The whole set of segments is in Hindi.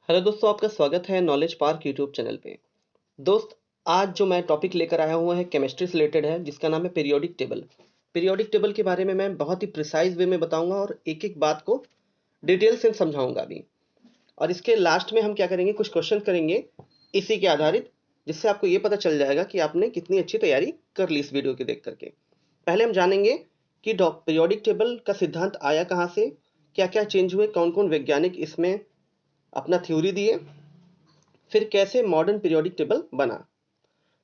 हेलो दोस्तों, आपका स्वागत है नॉलेज पार्क यूट्यूब चैनल पे। दोस्त, आज जो मैं टॉपिक लेकर आया हुआ है केमिस्ट्री से रिलेटेड है, जिसका नाम है पीरियोडिक टेबल। पीरियोडिक टेबल के बारे में मैं बहुत ही प्रिसाइज वे में बताऊंगा और एक एक बात को डिटेल से समझाऊंगा अभी। और इसके लास्ट में हम क्या करेंगे, कुछ क्वेश्चन करेंगे इसी के आधारित, जिससे आपको ये पता चल जाएगा कि आपने कितनी अच्छी तैयारी कर ली इस वीडियो को देख करके। पहले हम जानेंगे कि पीरियोडिक टेबल का सिद्धांत आया कहाँ से, क्या क्या चेंज हुए, कौन कौन वैज्ञानिक इसमें अपना थ्योरी दिए, फिर कैसे मॉडर्न पीरियोडिक टेबल बना।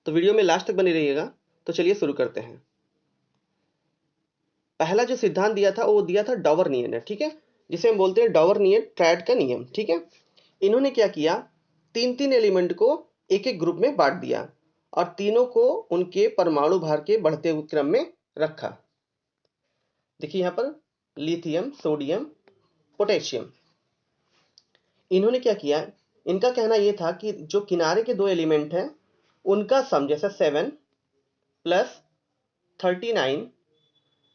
तो वीडियो में लास्ट तक बने रहिएगा। तो चलिए शुरू करते हैं। पहला जो सिद्धांत दिया था वो दिया था डॉवर-नियन ने, ठीक है, जिसे हम बोलते हैं डॉवर-नियन ट्रायड का नियम। ठीक है, इन्होंने क्या किया, तीन तीन एलिमेंट को एक एक ग्रुप में बांट दिया और तीनों को उनके परमाणु भार के बढ़ते हुए क्रम में रखा। देखिए यहाँ पर लिथियम, सोडियम, पोटेशियम। इन्होंने क्या किया, इनका कहना यह था कि जो किनारे के दो एलिमेंट हैं उनका सम, जैसे 7 प्लस 39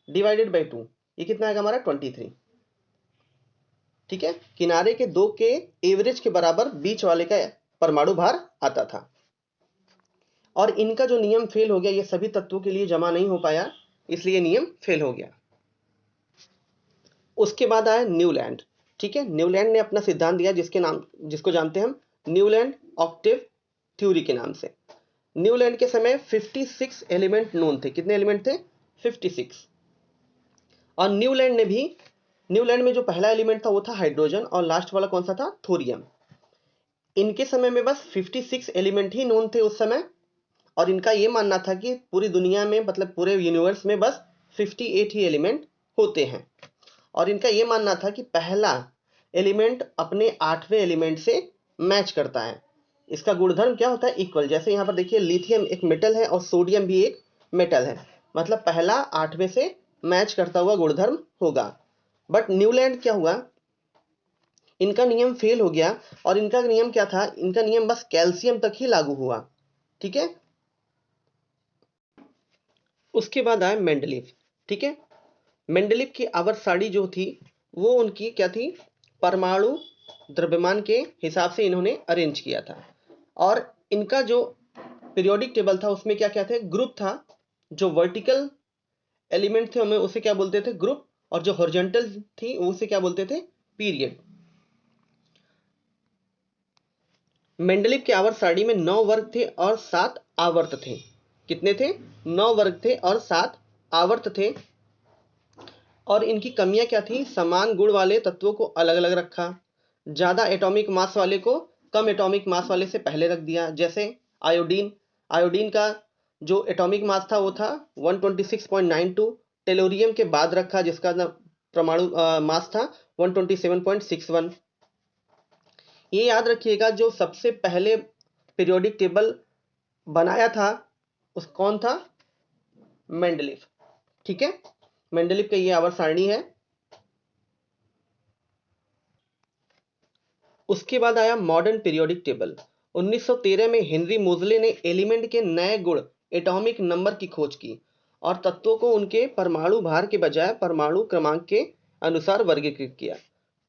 डिवाइडेड बाई 2, ये कितना आएगा हमारा 23। ठीक है, किनारे के दो के एवरेज के बराबर बीच वाले का परमाणु भार आता था। और इनका जो नियम फेल हो गया, ये सभी तत्वों के लिए जमा नहीं हो पाया, इसलिए नियम फेल हो गया। उसके बाद आया न्यूलैंड। ठीक है, न्यूलैंड ने अपना सिद्धांत दिया जिसको जानते हैं हम न्यूलैंड ऑक्टेव थ्योरी के नाम से। न्यूलैंड के समय 56 एलिमेंट नोन थे। कितने एलिमेंट थे? 56। और न्यूलैंड में जो पहला एलिमेंट था वो था हाइड्रोजन और लास्ट वाला कौन सा था? थोरियम। इनके समय में बस 56 एलिमेंट ही नोन थे उस समय। और इनका ये मानना था कि पूरी दुनिया में, मतलब पूरे यूनिवर्स में बस 58 ही एलिमेंट होते हैं। और इनका ये मानना था कि पहला एलिमेंट अपने 8वें एलिमेंट से मैच करता है। इसका गुणधर्म क्या होता है? इक्वल। जैसे यहाँ पर देखिए, लिथियम एक मेटल है और सोडियम भी एक मेटल है, मतलब पहला 8वें से मैच करता हुआ गुणधर्म होगा। बट न्यूलैंड क्या हुआ, इनका नियम फेल हो गया। और इनका नियम क्या था? इनका नियम बस कैल्शियम तक ही लागू हुआ। ठीक है, उसके बाद आया मेंडलीव। ठीक है, मेंडलीव की आवर्त सारणी जो थी वो उनकी क्या थी? परमाणु द्रव्यमान के हिसाब से इन्होंने अरेंज किया था। और इनका जो पीरियोडिक टेबल था उसमें क्या क्या थे? ग्रुप था। जो वर्टिकल एलिमेंट थे हमें उसे क्या बोलते थे? ग्रुप। और जो हॉरिजॉन्टल थी उसे क्या बोलते थे? पीरियड। मेंडलीव के आवर्त सारणी में 9 वर्ग थे और 7 आवर्त थे। कितने थे? 9 वर्ग थे और 7 आवर्त थे। और इनकी कमियां क्या थी? समान गुण वाले तत्वों को अलग अलग रखा, ज्यादा एटॉमिक मास वाले को कम एटॉमिक मास वाले से पहले रख दिया। जैसे आयोडीन, आयोडीन का जो एटॉमिक मास था वो था 126.92। टेलोरियम के बाद रखा जिसका परमाणु मास था 127.61। ये याद रखिएगा, जो सबसे पहले पीरियोडिक टेबल बनाया था उस कौन था? मेंडलीव। ठीक है, मेंडलीव का ये आवर्त सारणी है। उसके बाद आया मॉडर्न पीरियोडिक टेबल। 1913 में हेनरी मोजले ने एलिमेंट के नए गुण एटॉमिक नंबर की खोज की और तत्वों को उनके परमाणु भार के बजाय परमाणु क्रमांक के अनुसार वर्गीकृत किया।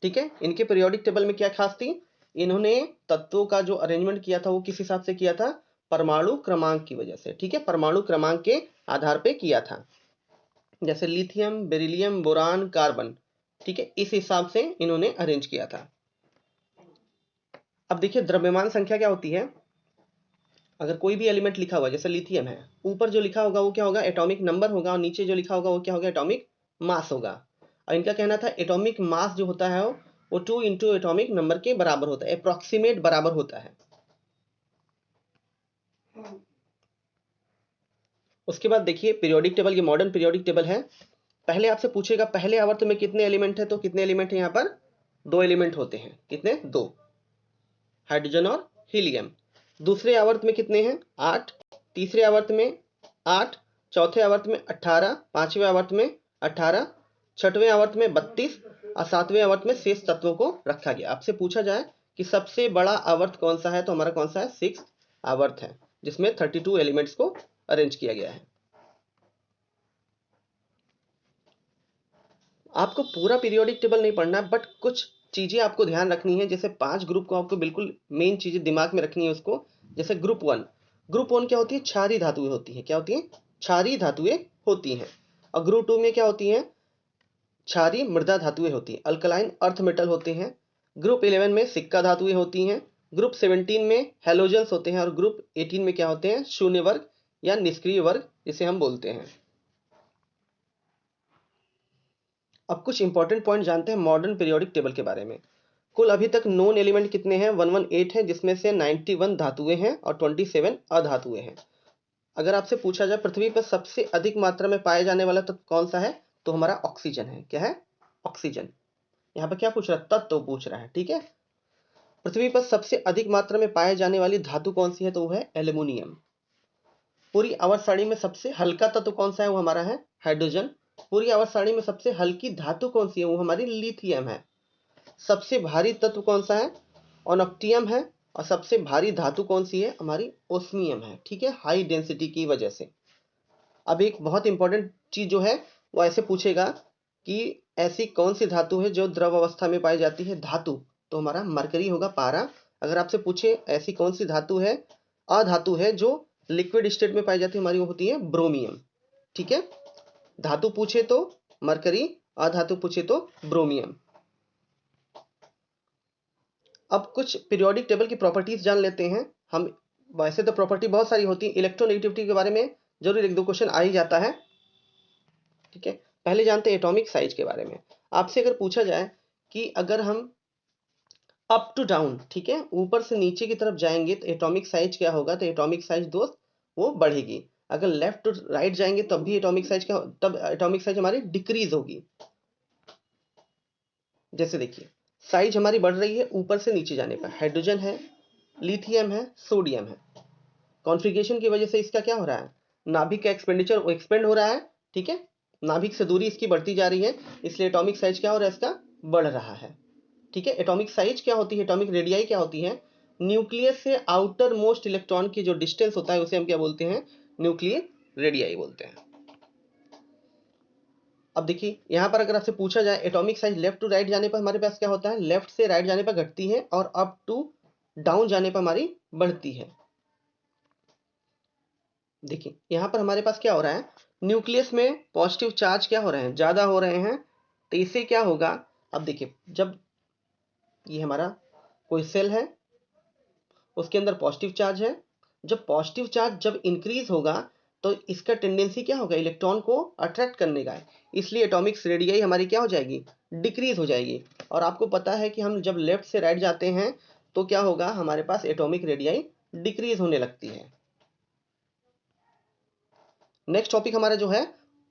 ठीक है, इनके पीरियोडिक टेबल में क्या खास थी? इन्होंने तत्वों का जो अरेंजमेंट किया था वो किस हिसाब से किया था? परमाणु क्रमांक की वजह से। ठीक है, परमाणु क्रमांक के आधार पर किया था। जैसे लिथियम, बेरिलियम, बोरान, कार्बन। ठीक है, इस हिसाब से इन्होंने अरेंज किया था। अब देखिए, द्रव्यमान संख्या क्या होती है? अगर कोई भी एलिमेंट लिखा हुआ जैसे लिथियम है, ऊपर जो लिखा होगा वो क्या होगा? एटॉमिक नंबर होगा। और नीचे जो लिखा होगा वो क्या होगा? एटॉमिक मास होगा। और इनका कहना था एटॉमिक मास जो होता है वो 2 इंटू एटॉमिक नंबर के बराबर होता है, अप्रोक्सीमेट बराबर होता है। उसके बाद देखिए, पीरियोडिक टेबल, ये मॉडर्न पीरियोडिक टेबल है। पहले आपसे पूछेगा पहले आवर्त में कितने एलिमेंट है, तो कितने एलिमेंट है यहाँ पर? 2 एलिमेंट होते हैं। कितने? 2, हाइड्रोजन और हीलियम। दूसरे आवर्त में कितने हैं? 8। तीसरे आवर्त में 8। चौथे आवर्त में 18। पांचवें आवर्त में 18। छठवें आवर्त में 32 और सातवें आवर्त में शेष तत्वों को रखा गया। आपसे पूछा जाए कि सबसे बड़ा आवर्त कौन सा है, तो हमारा कौन सा है? 6 आवर्त है, जिसमें 32 एलिमेंट्स को अरेंज किया गया है। आपको पूरा पीरियोडिक टेबल नहीं पढ़ना, बट कुछ चीज़ें आपको ध्यान रखनी है, जैसे 5 ग्रुप को आपको बिल्कुल मेन चीज़ें दिमाग में रखनी है उसको। जैसे ग्रुप 1, ग्रुप 1 क्या होती है? क्षारीय धातुएं होती हैं। क्या होती हैं? क्षारीय धातुएं होती हैं। और ग्रुप 2 में क्या होती हैं? क्षारीय मृदा धातुएं होती हैं, अल्कलाइन अर्थ मेटल होते हैं। ग्रुप 11 में सिक्का धातुएं होती हैं। ग्रुप 17 में हेलोजेंस होते हैं। और ग्रुप 18 में क्या होते हैं? शून्य वर्ग या निष्क्रिय वर्ग जिसे हम बोलते हैं। अब कुछ इंपॉर्टेंट पॉइंट जानते हैं मॉडर्न पीरियोडिक टेबल के बारे में। कुल अभी तक नोन एलिमेंट कितने हैं? 118 है, जिसमें से 91 धातुएं हैं और 27 अधातुएं हैं। अगर आपसे पूछा जाए पृथ्वी पर सबसे अधिक मात्रा में पाया जाने वाला तत्व कौन सा है, तो हमारा ऑक्सीजन है। क्या है? ऑक्सीजन। यहाँ पर क्या पूछ रहा है? तत्व पूछ रहा है। ठीक है। पृथ्वी पर सबसे अधिक मात्रा में पाए जाने वाली धातु कौन सी है, तो वो है एल्यूमिनियम। पूरी आवर्त सारणी में सबसे हल्का तत्व कौन सा है, वो हमारा है हाइड्रोजन। पूरी आवर्त सारणी में सबसे हल्की धातु कौन सी है, वो हमारी लिथियम है। सबसे भारी तत्व कौन सा है? ऑनक्टियम है। और सबसे भारी धातु कौन सी है? हमारी ओस्मियम है। ठीक है, हाई डेंसिटी की वजह से। अब एक बहुत इंपॉर्टेंट चीज जो है वो ऐसे पूछेगा कि ऐसी कौन सी धातु है जो द्रव अवस्था में पाई जाती है? धातु, तो हमारा मरकरी होगा, पारा। अगर आपसे पूछे ऐसी कौन सी धातु है, अधातु है, जो लिक्विड स्टेट में पाई जाती है, हमारी वो होती है ब्रोमियम। ठीक है, धातु पूछे तो मरकरी, अधातु पूछे तो ब्रोमियम। अब कुछ पीरियोडिक टेबल की प्रॉपर्टीज जान लेते हैं हम। वैसे तो प्रॉपर्टी बहुत सारी होती है, इलेक्ट्रोनेगेटिविटी के बारे में जरूर एक दो क्वेश्चन आ ही जाता है। ठीक है, पहले जानते हैं एटॉमिक साइज के बारे में। आपसे अगर पूछा जाए कि अगर हम अप टू डाउन, ठीक है, ऊपर से नीचे की तरफ जाएंगे तो एटॉमिक साइज क्या होगा, तो एटॉमिक साइज दोस्त वो बढ़ेगी। अगर लेफ्ट टू राइट जाएंगे तब भी एटॉमिक साइज क्या, तब एटॉमिक साइज हमारी डिक्रीज होगी। जैसे देखिए, साइज हमारी बढ़ रही है ऊपर से नीचे जाने पर। हाइड्रोजन है, लिथियम है, सोडियम है। कॉन्फ़िगरेशन की वजह से इसका क्या हो रहा है? नाभिक का एक्सपेंडिचर एक्सपेंड हो रहा है। ठीक है, नाभिक से दूरी इसकी बढ़ती जा रही है, इसलिए एटॉमिक साइज क्या हो रहा है? इसका बढ़ रहा है। ठीक है, एटॉमिक साइज क्या होती है? एटॉमिक रेडियाई क्या होती है? न्यूक्लियस से आउटर मोस्ट इलेक्ट्रॉन की जो डिस्टेंस होता है उसे हम क्या बोलते हैं? न्यूक्लियर रेडियाई बोलते हैं। अब देखिए, यहां पर अगर आपसे पूछा जाए atomic size left to right जाने पर हमारे पास क्या होता है? लेफ्ट से राइट जाने पर घटती है और अप टू डाउन जाने पर हमारी बढ़ती है। देखिए, यहां पर हमारे पास क्या हो रहा है? न्यूक्लियस में पॉजिटिव चार्ज क्या हो रहे हैं? ज्यादा हो रहे हैं। तो इससे क्या होगा? अब देखिए, जब ये हमारा कोई सेल है, उसके अंदर पॉजिटिव चार्ज है। जब पॉजिटिव चार्ज जब इंक्रीज होगा तो इसका टेंडेंसी क्या होगा? इलेक्ट्रॉन को अट्रैक्ट करने का है। इसलिए एटॉमिक रेडियाई हमारी क्या हो जाएगी? डिक्रीज हो जाएगी। और आपको पता है कि हम जब लेफ्ट से राइट जाते हैं तो क्या होगा? हमारे पास एटॉमिक रेडियाई डिक्रीज होने लगती है। नेक्स्ट टॉपिक हमारा जो है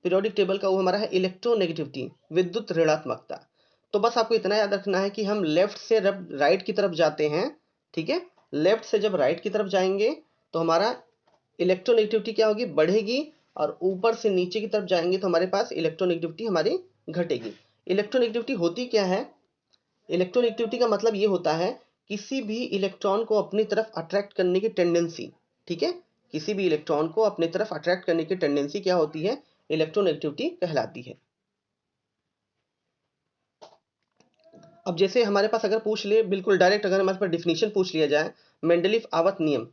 पीरियोडिक टेबल का, वो हमारा है इलेक्ट्रोनेगेटिविटी, विद्युत ऋणात्मकता। तो बस आपको इतना याद रखना है कि हम लेफ्ट से राइट की तरफ जाते हैं। ठीक है, लेफ्ट से जब राइट की तरफ जाएंगे तो हमारा इलेक्ट्रोनेगेटिविटी क्या होगी? बढ़ेगी। और ऊपर से नीचे की तरफ जाएंगे तो हमारे पास इलेक्ट्रोनेगेटिविटी हमारी घटेगी। इलेक्ट्रोनेगेटिविटी होती क्या है? इलेक्ट्रोनेगेटिविटी का मतलब ये होता है किसी भी इलेक्ट्रॉन को अपनी तरफ अट्रैक्ट करने की टेंडेंसी। ठीक है, किसी भी इलेक्ट्रॉन को अपनी तरफ अट्रैक्ट करने की टेंडेंसी क्या होती है? इलेक्ट्रोनेगेटिविटी कहलाती है। अब जैसे हमारे पास अगर पूछ ले बिल्कुल डायरेक्ट, अगर हमारे पास डिफिनीशन पूछ लिया जाए, मेंडलीफ आवर्त नियम,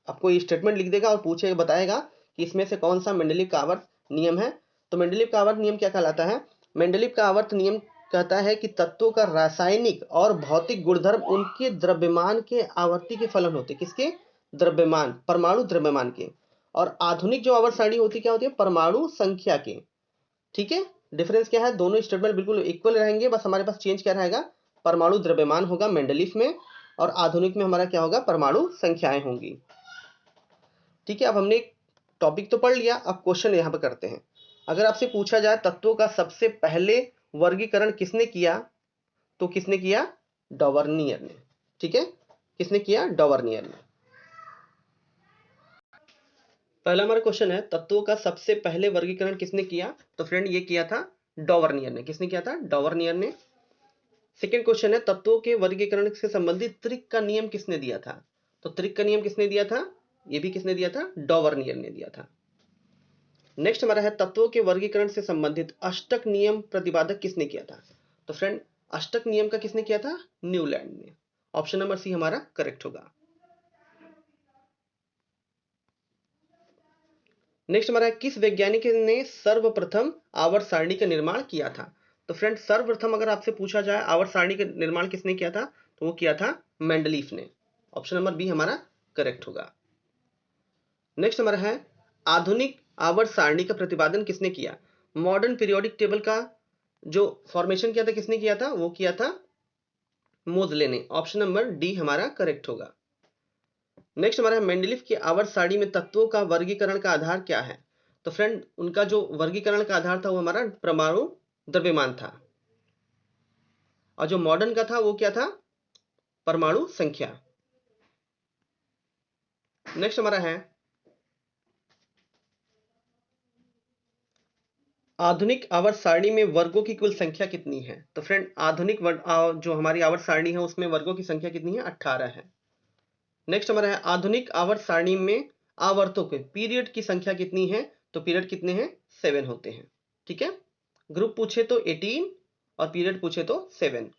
आपको ये स्टेटमेंट लिख देगा और पूछेगा, बताएगा कि इसमें से कौन सा मेंडलीव का आवर्त नियम है। तो मेंडलीव का आवर्त नियम क्या कहलाता है? मेंडलीव का आवर्त नियम कहता है कि तत्वों का रासायनिक और भौतिक गुणधर्म उनके द्रव्यमान के आवर्ती के फलन होते। किसके? द्रव्यमान, परमाणु द्रव्यमान के। और आधुनिक जो आवर्त सारणी होती क्या होती है? परमाणु संख्या के। ठीक है, डिफरेंस क्या है? दोनों स्टेटमेंट बिल्कुल इक्वल रहेंगे, बस हमारे पास चेंज क्या रहेगा? परमाणु द्रव्यमान होगा मेंडलीफ में, और आधुनिक में हमारा क्या होगा? परमाणु संख्याएं होंगी। ठीक है, अब हमने एक टॉपिक तो पढ़ लिया, अब क्वेश्चन यहाँ पे करते हैं। अगर आपसे पूछा जाए तत्वों का सबसे पहले वर्गीकरण किसने किया, तो किसने किया? डॉवर्नियर ने। ठीक है, किसने किया? डॉवर्नियर ने। पहला हमारा क्वेश्चन है तत्वों का सबसे पहले वर्गीकरण किसने किया, तो फ्रेंड ये किया था डॉवर्नियर ने। किसने किया था? डॉवर्नियर ने। सेकेंड क्वेश्चन है तत्वों के वर्गीकरण से संबंधित त्रिक का नियम किसने दिया था, तो त्रिक का नियम किसने दिया था? ये भी किसने दिया था? डॉवर्नियर ने दिया था। नेक्स्ट हमारा है तत्वों के वर्गीकरण से संबंधित अष्टक नियम प्रतिपादक किसने किया था, तो फ्रेंड अष्टक नियम का किसने किया था? न्यूलैंड ने। ऑप्शन नंबर सी हमारा करेक्ट होगा। नेक्स्ट हमारा किस वैज्ञानिक ने सर्वप्रथम आवर्त सारणी का निर्माण किया था? तो फ्रेंड सर्वप्रथम अगर आपसे पूछा जाए आवर्त सारणी का निर्माण किसने किया था, तो वो किया था मेंडलीफ ने। ऑप्शन नंबर बी हमारा करेक्ट होगा। नेक्स्ट हमारा है आधुनिक आवर्त सारणी का प्रतिपादन किसने किया? मॉडर्न पीरियोडिक टेबल का जो फॉर्मेशन किया था किसने किया था? वो किया था मोजले ने। ऑप्शन नंबर डी हमारा करेक्ट होगा। नेक्स्ट हमारा मेंडलीफ की आवर्त सारणी में तत्वों का वर्गीकरण का आधार क्या है? तो फ्रेंड उनका जो वर्गीकरण का आधार था वो हमारा परमाणु द्रव्यमान था, और जो मॉडर्न का था वो क्या था? परमाणु संख्या। नेक्स्ट हमारा है आधुनिक आवर्त सारणी में वर्गों की कुल संख्या कितनी है? तो फ्रेंड आधुनिक जो हमारी आवर्त सारणी है उसमें वर्गों की संख्या कितनी है? 18 है। नेक्स्ट हमारा है आधुनिक आवर्त सारणी में आवर्तों के पीरियड की संख्या कितनी है? तो पीरियड कितने हैं? 7 होते हैं। ठीक है, ग्रुप पूछे तो 18 और पीरियड पूछे तो 7।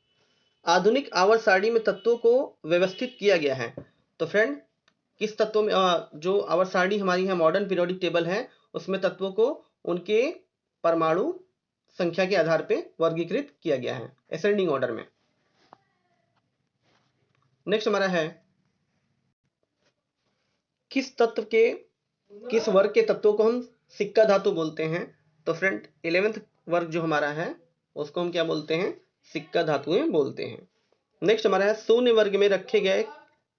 आधुनिक आवर्त सारणी में तत्वों को व्यवस्थित किया गया है। तो फ्रेंड किस तत्वों में जो आवर्त सारणी हमारी है मॉडर्न पीरियोडिक टेबल है उसमें तत्वों को उनके परमाणु संख्या के आधार पर वर्गीकृत किया गया है असेंडिंग ऑर्डर में। नेक्स्ट हमारा है किस तत्व के किस वर्ग के तत्वों को हम सिक्का धातु बोलते हैं? तो फ्रेंड 11th वर्ग जो हमारा है उसको हम क्या बोलते हैं? सिक्का धातुएं बोलते हैं। नेक्स्ट हमारा है शून्य वर्ग में रखे गए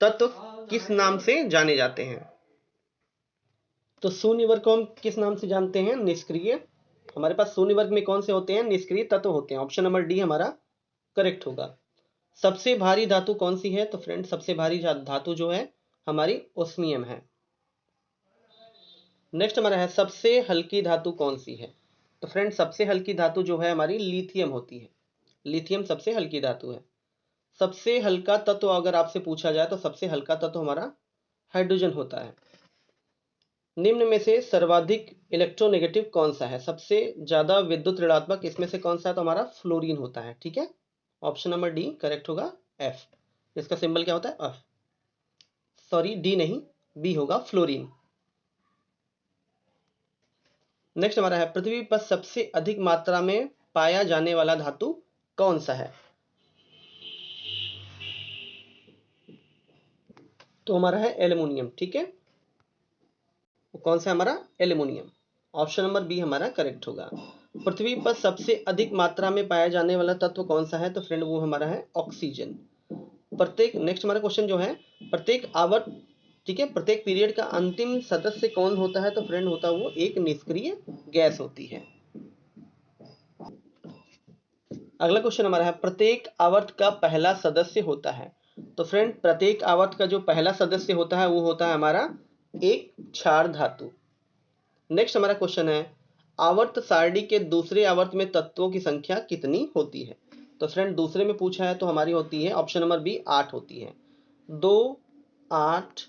तत्व किस नाम से जाने जाते हैं? तो शून्य वर्ग को हम किस नाम से जानते हैं? निष्क्रिय। हमारे पास शून्य वर्ग में कौन से होते हैं? निष्क्रिय तत्व होते हैं। ऑप्शन नंबर डी हमारा करेक्ट होगा। सबसे भारी धातु कौन सी है? तो फ्रेंड सबसे भारी धातु जो है हमारी ओस्मियम है। नेक्स्ट हमारा है सबसे हल्की धातु कौन सी है? तो फ्रेंड सबसे हल्की धातु जो है हमारी लिथियम होती है। लिथियम सबसे हल्की धातु है। सबसे हल्का तत्व अगर आपसे पूछा जाए तो सबसे हल्का तत्व हमारा हाइड्रोजन होता है। निम्न में से सर्वाधिक इलेक्ट्रोनेगेटिव कौन सा है? सबसे ज्यादा विद्युत ऋणात्मक इसमें से कौन सा है? तो हमारा फ्लोरीन होता है। ठीक है, ऑप्शन नंबर डी करेक्ट होगा। एफ, इसका सिंबल क्या होता है? एफ, सॉरी डी नहीं, बी होगा फ्लोरीन। नेक्स्ट हमारा है पृथ्वी पर सबसे अधिक मात्रा में पाया जाने वाला धातु कौन सा है? तो हमारा है एल्युमिनियम। ठीक है, कौन सा है हमारा? एल्युमिनियम। ऑप्शन नंबर बी हमारा करेक्ट होगा। पृथ्वी पर सबसे अधिक मात्रा में पाया जाने वाला तत्व कौन सा है? तो फ्रेंड वो हमारा है ऑक्सीजन। प्रत्येक नेक्स्ट हमारा क्वेश्चन जो है प्रत्येक आवर्त, ठीक है, प्रत्येक पीरियड का अंतिम सदस्य कौन होता है? तो फ्रेंड होता है वो एक निष्क्रिय गैस होती है। अगला क्वेश्चन हमारा है प्रत्येक आवर्त का पहला सदस्य होता है। तो फ्रेंड प्रत्येक आवर्त का जो पहला सदस्य होता है वो होता है हमारा एक क्षार धातु। नेक्स्ट हमारा क्वेश्चन है आवर्त सारणी के दूसरे आवर्त में तत्वों की संख्या कितनी होती है? तो फ्रेंड दूसरे में पूछा है तो हमारी होती है ऑप्शन नंबर बी 8 होती है। 2, 8,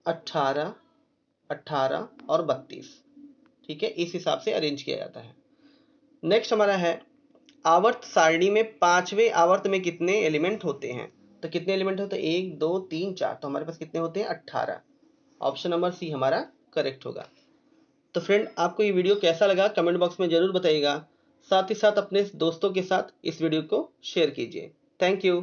18, 18 और 32। ठीक है, इस हिसाब से अरेंज किया जाता है। नेक्स्ट हमारा है आवर्त सारणी में पांचवें आवर्त में कितने एलिमेंट होते हैं? तो कितने एलिमेंट होते हैं? 1, 2, 3, 4। तो हमारे पास कितने होते हैं? 18। ऑप्शन नंबर सी हमारा करेक्ट होगा। तो फ्रेंड आपको ये वीडियो कैसा लगा कमेंट बॉक्स में जरूर बताइएगा। साथ ही साथ अपने दोस्तों के साथ इस वीडियो को शेयर कीजिए। Thank you.